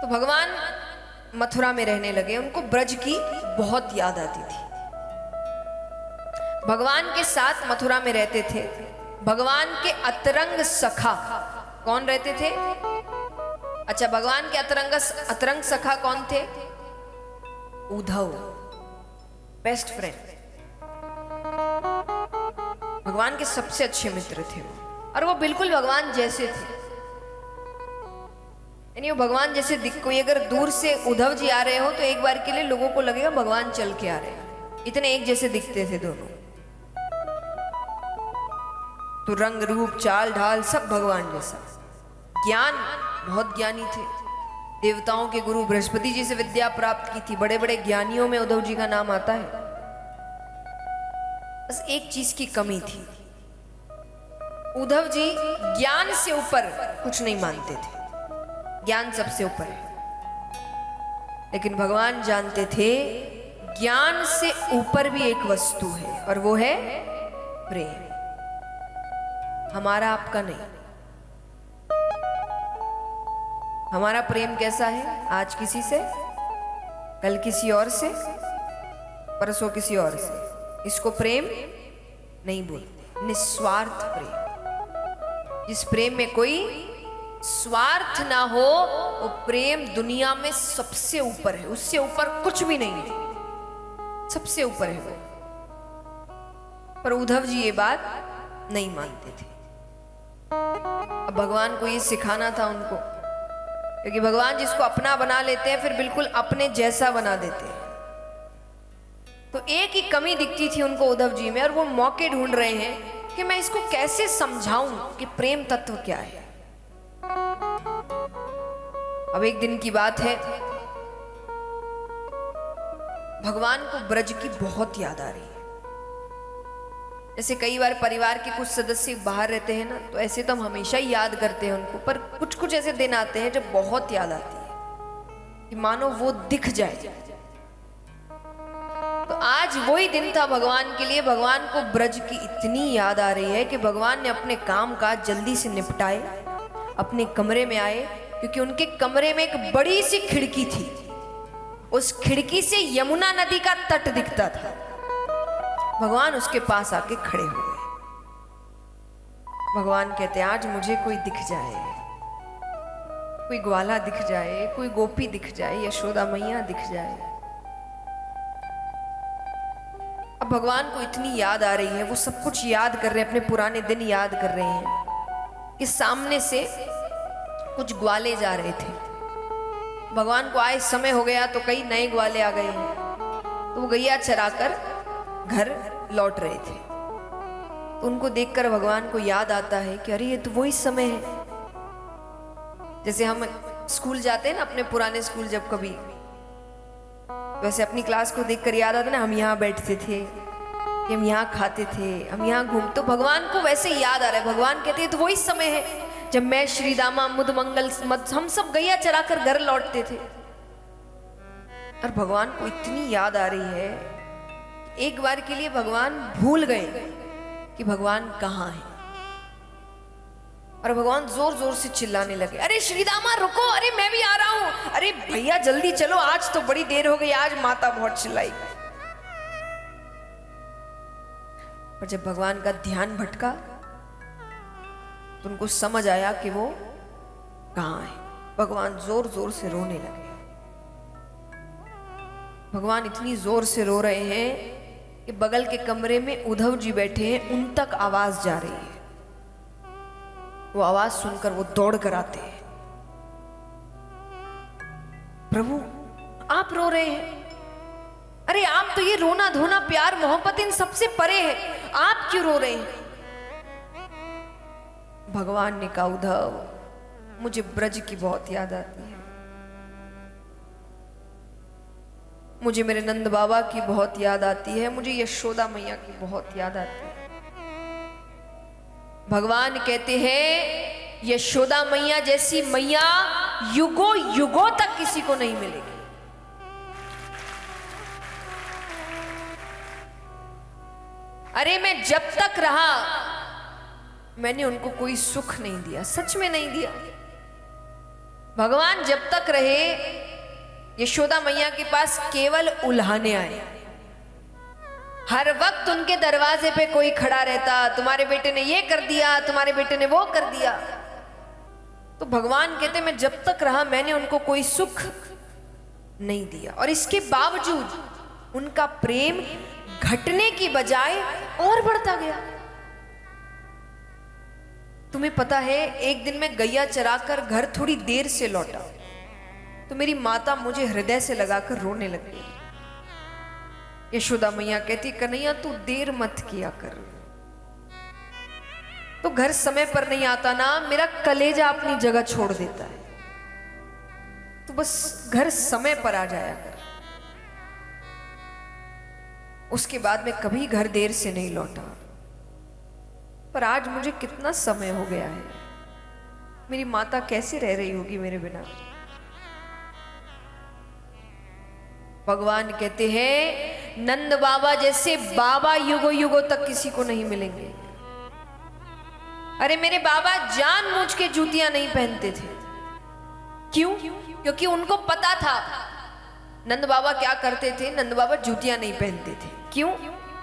तो भगवान मथुरा में रहने लगे। उनको ब्रज की बहुत याद आती थी। भगवान के साथ मथुरा में रहते थे भगवान के अतरंग सखा। कौन रहते थे? अच्छा, भगवान के अतरंग सखा कौन थे? उद्धव, बेस्ट फ्रेंड, भगवान के सबसे अच्छे मित्र थे वो। और वो बिल्कुल भगवान जैसे थे, यानी वो भगवान जैसे कोई अगर दूर से उद्धव जी आ रहे हो तो एक बार के लिए लोगों को लगेगा भगवान चल के आ रहे हैं, इतने एक जैसे दिखते थे दोनों। तो रंग रूप चाल ढाल सब भगवान जैसा। ज्ञान, बहुत ज्ञानी थे। देवताओं के गुरु बृहस्पति जी से विद्या प्राप्त की थी। बड़े बड़े ज्ञानियों में उद्धव जी का नाम आता है। बस एक चीज की कमी थी, उद्धव जी ज्ञान से ऊपर कुछ नहीं मानते थे। ज्ञान सबसे ऊपर है, लेकिन भगवान जानते थे ज्ञान से ऊपर भी एक वस्तु है और वो है प्रेम। हमारा आपका नहीं। हमारा प्रेम कैसा है? आज किसी से, कल किसी और से, परसों किसी और से। इसको प्रेम नहीं बोलते, निस्वार्थ प्रेम। जिस प्रेम में कोई स्वार्थ ना हो वो प्रेम दुनिया में सबसे ऊपर है। उससे ऊपर कुछ भी नहीं है, सबसे ऊपर है वो। पर उद्धव जी ये बात नहीं मानते थे। अब भगवान को ये सिखाना था उनको, क्योंकि भगवान जिसको अपना बना लेते हैं फिर बिल्कुल अपने जैसा बना देते हैं। तो एक ही कमी दिखती थी उनको उद्धव जी में, और वो मौके ढूंढ रहे हैं कि मैं इसको कैसे समझाऊं कि प्रेम तत्व क्या है। अब एक दिन की बात है, भगवान को ब्रज की बहुत याद आ रही है। जैसे कई बार परिवार के कुछ सदस्य बाहर रहते हैं ना, तो ऐसे तो हम हमेशा ही याद करते हैं उनको, पर कुछ कुछ ऐसे दिन आते हैं जब बहुत याद आती है कि मानो वो दिख जाए। तो आज वही दिन था भगवान के लिए। भगवान को ब्रज की इतनी याद आ रही है कि भगवान ने अपने काम काज जल्दी से निपटाए, अपने कमरे में आए, क्योंकि उनके कमरे में एक बड़ी सी खिड़की थी। उस खिड़की से यमुना नदी का तट दिखता था। भगवान उसके पास आके खड़े हो गए। भगवान कहते हैं आज मुझे कोई दिख जाए, कोई ग्वाला दिख जाए, कोई गोपी दिख जाए, यशोदा मैया दिख जाए। अब भगवान को इतनी याद आ रही है, वो सब कुछ याद कर रहे हैं, अपने पुराने दिन याद कर रहे हैं कि सामने से कुछ ग्वाले जा रहे थे। भगवान को आए समय हो गया तो कई नए ग्वाले आ गए हैं। तो वो गैया चराकर घर लौट रहे थे। तो उनको देखकर भगवान को याद आता है कि अरे ये तो वही समय है। जैसे हम स्कूल जाते हैं ना, अपने पुराने स्कूल जब कभी, वैसे अपनी क्लास को देखकर याद आता है ना, हम यहाँ बैठते थे, हम यहाँ खाते थे, हम यहाँ घूमते। तो भगवान को वैसे याद आ रहा है। भगवान कहते हैं तो वही समय है जब मैं श्री दामा मुद मंगल हम सब गैया चराकर घर लौटते थे। और भगवान को इतनी याद आ रही है, एक बार के लिए भगवान भूल गए कि भगवान कहाँ है। और भगवान जोर जोर से चिल्लाने लगे, अरे श्रीदामा रुको, अरे मैं भी आ रहा हूं, अरे भैया जल्दी चलो, आज तो बड़ी देर हो गई, आज माता बहुत चिल्लाई। पर जब भगवान का ध्यान भटका तो उनको समझ आया कि वो कहाँ है। भगवान जोर जोर से रोने लगे। भगवान इतनी जोर से रो रहे हैं कि बगल के कमरे में उद्धव जी बैठे हैं, उन तक आवाज जा रही है। वो आवाज सुनकर वो दौड़ कर आते हैं। प्रभु आप रो रहे हैं? अरे आप तो ये रोना धोना प्यार मोहब्बत इन सबसे परे है, आप क्यों रो रहे हैं? भगवान ने कहा उद्धव मुझे ब्रज की बहुत याद आती है, मुझे मेरे नंद बाबा की बहुत याद आती है, मुझे यशोदा मैया की बहुत याद आती है। भगवान कहते हैं यशोदा मैया जैसी मैया युगों युगों तक किसी को नहीं मिलेगी। अरे मैं जब तक रहा मैंने उनको कोई सुख नहीं दिया, सच में नहीं दिया। भगवान जब तक रहे यशोदा मैया के पास केवल उल्हाने आए। हर वक्त उनके दरवाजे पे कोई खड़ा रहता, तुम्हारे बेटे ने ये कर दिया, तुम्हारे बेटे ने वो कर दिया। तो भगवान कहते मैं जब तक रहा मैंने उनको कोई सुख नहीं दिया, और इसके बावजूद उनका प्रेम घटने की बजाय और बढ़ता गया। तुम्हें पता है, एक दिन मैं गैया चराकर घर थोड़ी देर से लौटा तो मेरी माता मुझे हृदय से लगाकर रोने लग गई। यशोदा मैया कहती कन्हैया तू देर मत किया कर, तो घर समय पर नहीं आता ना, मेरा कलेजा अपनी जगह छोड़ देता है, तो बस घर समय पर आ जाया कर। उसके बाद मैं कभी घर देर से नहीं लौटा। पर आज मुझे कितना समय हो गया है, मेरी माता कैसे रह रही होगी मेरे बिना। भगवान कहते हैं नंद बाबा जैसे बाबा युगों युगों तक किसी को नहीं मिलेंगे। अरे मेरे बाबा जानबूझ के जूतियां नहीं पहनते थे। क्यों? क्योंकि उनको पता था नंद बाबा क्या करते थे। नंद बाबा जूतियां नहीं पहनते थे। क्यों?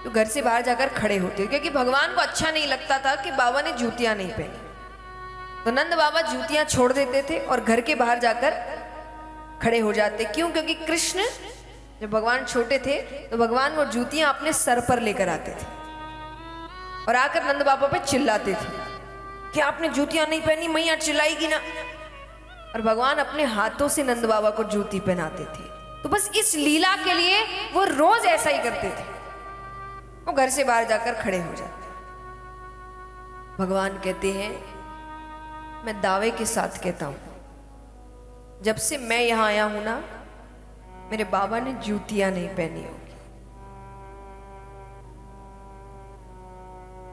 तो घर से बाहर जाकर खड़े होते, क्योंकि भगवान को अच्छा नहीं लगता था कि बाबा ने जूतियां नहीं पहनी। तो नंद बाबा जूतियां छोड़ देते थे और घर के बाहर जाकर खड़े हो जाते। क्यों? क्योंकि कृष्ण जब भगवान छोटे थे तो भगवान वो जूतियां अपने सर पर लेकर आते थे और आकर नंद बाबा पे चिल्लाते थे कि आपने जूतियां नहीं पहनी, मैया चिल्लाएगी ना। और भगवान अपने हाथों से नंद बाबा को जूती पहनाते थे। तो बस इस लीला के लिए वो रोज ऐसा ही करते थे, वो घर से बाहर जाकर खड़े हो जाते। भगवान कहते हैं मैं दावे के साथ कहता हूं जब से मैं यहां आया हूं ना, मेरे बाबा ने जूतियां नहीं पहनी होगी।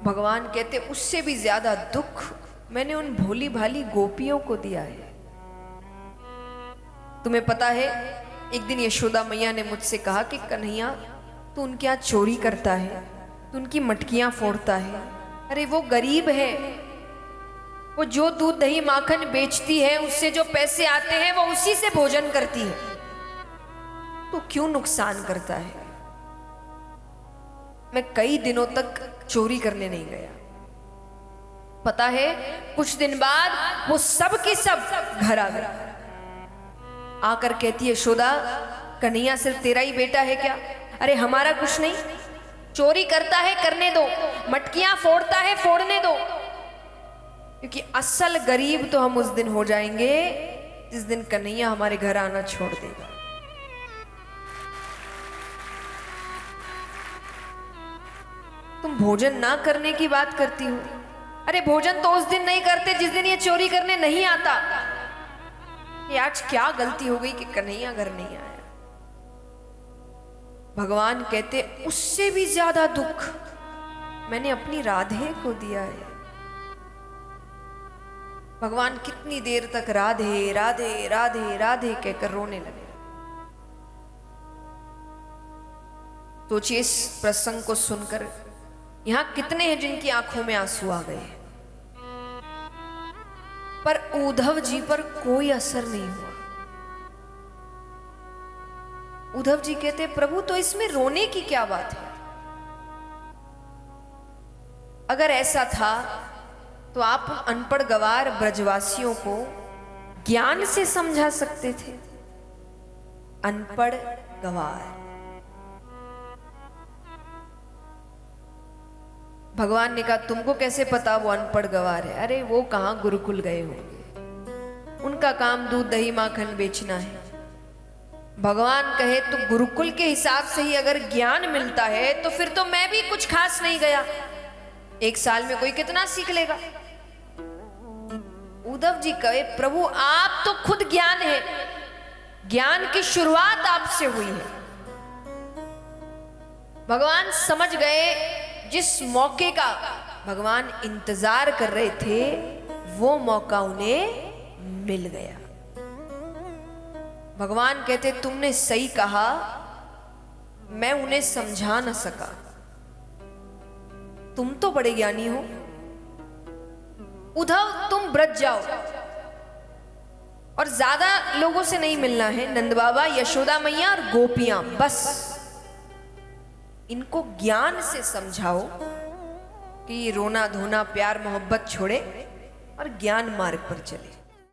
भगवान कहते उससे भी ज्यादा दुख मैंने उन भोली भाली गोपियों को दिया है। तुम्हें पता है, एक दिन यशोदा मैया ने मुझसे कहा कि कन्हैया तू उनके यहाँ चोरी करता है, तू उनकी मटकियां फोड़ता है। अरे वो गरीब है, वो जो दूध दही माखन बेचती है उससे जो पैसे आते हैं वो उसी से भोजन करती है, तो क्यों नुकसान करता है। मैं कई दिनों तक चोरी करने नहीं गया। पता है कुछ दिन बाद वो सब की सब घर आ गया। आकर कहती है यशोदा कन्हैया सिर्फ तेरा ही बेटा है क्या? अरे हमारा कुछ नहीं, चोरी करता है करने दो, मटकियां फोड़ता है फोड़ने दो, क्योंकि असल गरीब तो हम उस दिन हो जाएंगे जिस दिन कन्हैया हमारे घर आना छोड़ देगा। तुम भोजन ना करने की बात करती हो। अरे भोजन तो उस दिन नहीं करते जिस दिन ये चोरी करने नहीं आता। ये आज क्या गलती हो गई कि कन्हैया घर नहीं आया। भगवान कहते उससे भी ज्यादा दुख मैंने अपनी राधे को दिया है। भगवान कितनी देर तक राधे राधे राधे राधे कहकर रोने लगे। सोचिए इस प्रसंग को सुनकर यहां कितने हैं जिनकी आंखों में आंसू आ गए, पर उद्धव जी पर कोई असर नहीं हुआ। उद्धव जी कहते प्रभु तो इसमें रोने की क्या बात है? अगर ऐसा था तो आप अनपढ़ गवार ब्रजवासियों को ज्ञान से समझा सकते थे। अनपढ़ गवार, भगवान ने कहा तुमको कैसे पता वो अनपढ़ गवार है? अरे वो कहां गुरुकुल गए होंगे, उनका काम दूध दही माखन बेचना है। भगवान कहे तो गुरुकुल के हिसाब से ही अगर ज्ञान मिलता है तो फिर तो मैं भी कुछ खास नहीं गया। एक साल में कोई कितना सीख लेगा। उद्धव जी कहे प्रभु आप तो खुद ज्ञान है, ज्ञान की शुरुआत आपसे हुई है। भगवान समझ गए जिस मौके का भगवान इंतजार कर रहे थे वो मौका उन्हें मिल गया। भगवान कहते तुमने सही कहा, मैं उन्हें समझा न सका। तुम तो बड़े ज्ञानी हो। उद्धव तुम ब्रज जाओ, और ज्यादा लोगों से नहीं मिलना है। नंद बाबा, यशोदा मैया और गोपियां, बस इनको ज्ञान से समझाओ कि रोना धोना प्यार मोहब्बत छोड़े और ज्ञान मार्ग पर चले।